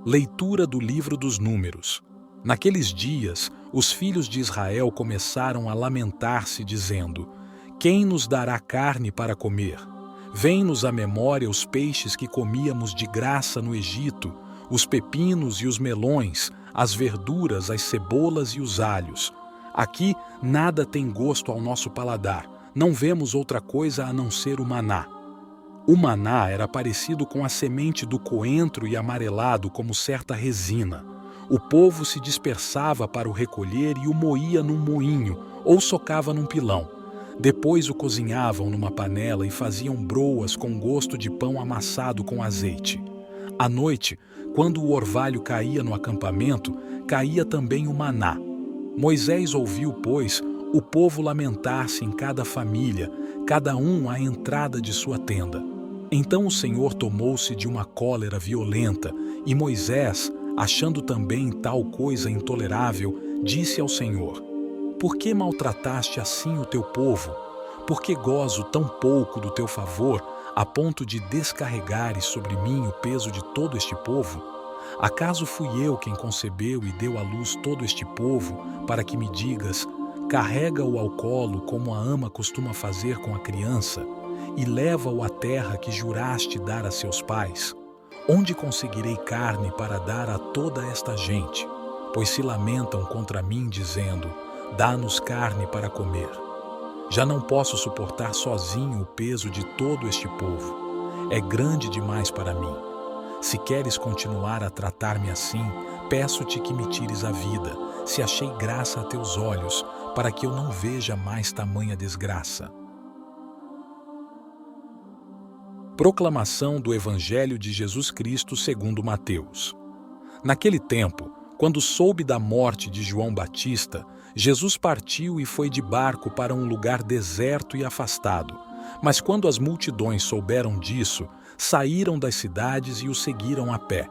Leitura do livro dos Números. Naqueles dias, os filhos de Israel começaram a lamentar-se, dizendo: Quem nos dará carne para comer? Vem-nos à memória os peixes que comíamos de graça no Egito, os pepinos e os melões, as verduras, as cebolas e os alhos. Aqui nada tem gosto ao nosso paladar, não vemos outra coisa a não ser o maná. O maná era parecido com a semente do coentro e amarelado como certa resina. O povo se dispersava para o recolher e o moía num moinho ou socava num pilão. Depois o cozinhavam numa panela e faziam broas com gosto de pão amassado com azeite. À noite, quando o orvalho caía no acampamento, caía também o maná. Moisés ouviu, pois, o povo lamentar-se em cada família, cada um à entrada de sua tenda. Então o Senhor tomou-se de uma cólera violenta, e Moisés, achando também tal coisa intolerável, disse ao Senhor: Por que maltrataste assim o teu povo? Por que gozo tão pouco do teu favor, a ponto de descarregares sobre mim o peso de todo este povo? Acaso fui eu quem concebeu e deu à luz todo este povo, para que me digas: carrega-o ao colo como a ama costuma fazer com a criança, e leva-o à terra que juraste dar a seus pais? Onde conseguirei carne para dar a toda esta gente? Pois se lamentam contra mim, dizendo: dá-nos carne para comer. Já não posso suportar sozinho o peso de todo este povo. É grande demais para mim. Se queres continuar a tratar-me assim, peço-te que me tires a vida, se achei graça a teus olhos, para que eu não veja mais tamanha desgraça. Proclamação do Evangelho de Jesus Cristo segundo Mateus. Naquele tempo, quando soube da morte de João Batista, Jesus partiu e foi de barco para um lugar deserto e afastado. Mas quando as multidões souberam disso, saíram das cidades e o seguiram a pé.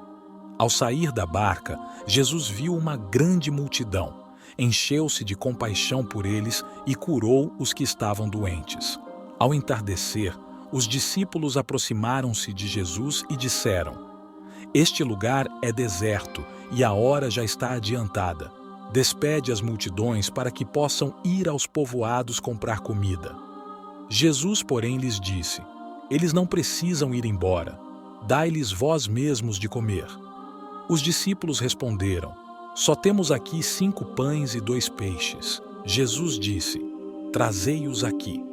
Ao sair da barca, Jesus viu uma grande multidão, encheu-se de compaixão por eles e curou os que estavam doentes. Ao entardecer, os discípulos aproximaram-se de Jesus e disseram: Este lugar é deserto e a hora já está adiantada. Despede as multidões para que possam ir aos povoados comprar comida. Jesus, porém, lhes disse: Eles não precisam ir embora. Dai-lhes vós mesmos de comer. Os discípulos responderam: Só temos aqui 5 pães e 2 peixes. Jesus disse: Trazei-os aqui.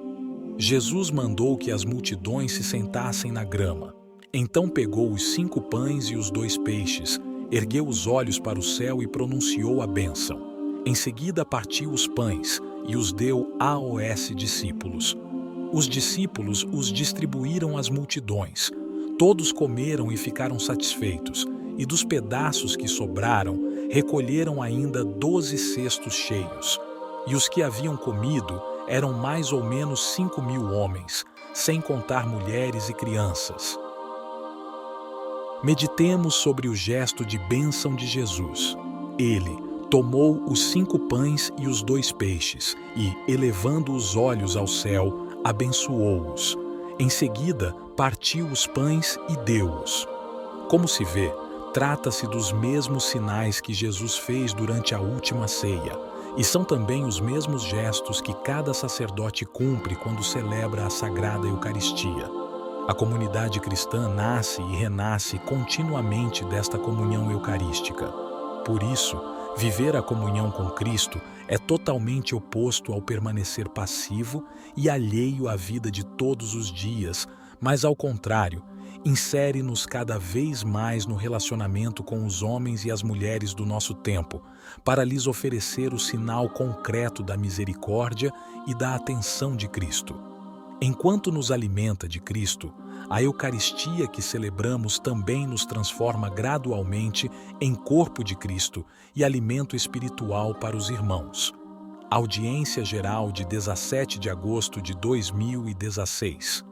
Jesus mandou que as multidões se sentassem na grama. Então pegou os 5 pães e os 2 peixes, ergueu os olhos para o céu e pronunciou a bênção. Em seguida partiu os pães e os deu aos discípulos. Os discípulos os distribuíram às multidões. Todos comeram e ficaram satisfeitos, e dos pedaços que sobraram, recolheram ainda 12 cestos cheios. E os que haviam comido eram mais ou menos 5.000 homens, sem contar mulheres e crianças. Meditemos sobre o gesto de bênção de Jesus. Ele tomou os 5 pães e os 2 peixes e, elevando os olhos ao céu, abençoou-os. Em seguida, partiu os pães e deu-os. Como se vê, trata-se dos mesmos sinais que Jesus fez durante a última ceia, e são também os mesmos gestos que cada sacerdote cumpre quando celebra a Sagrada Eucaristia. A comunidade cristã nasce e renasce continuamente desta comunhão eucarística. Por isso, viver a comunhão com Cristo é totalmente oposto ao permanecer passivo e alheio à vida de todos os dias, mas, ao contrário, insere-nos cada vez mais no relacionamento com os homens e as mulheres do nosso tempo, para lhes oferecer o sinal concreto da misericórdia e da atenção de Cristo. Enquanto nos alimenta de Cristo, a Eucaristia que celebramos também nos transforma gradualmente em corpo de Cristo e alimento espiritual para os irmãos. Audiência Geral de 17 de agosto de 2016.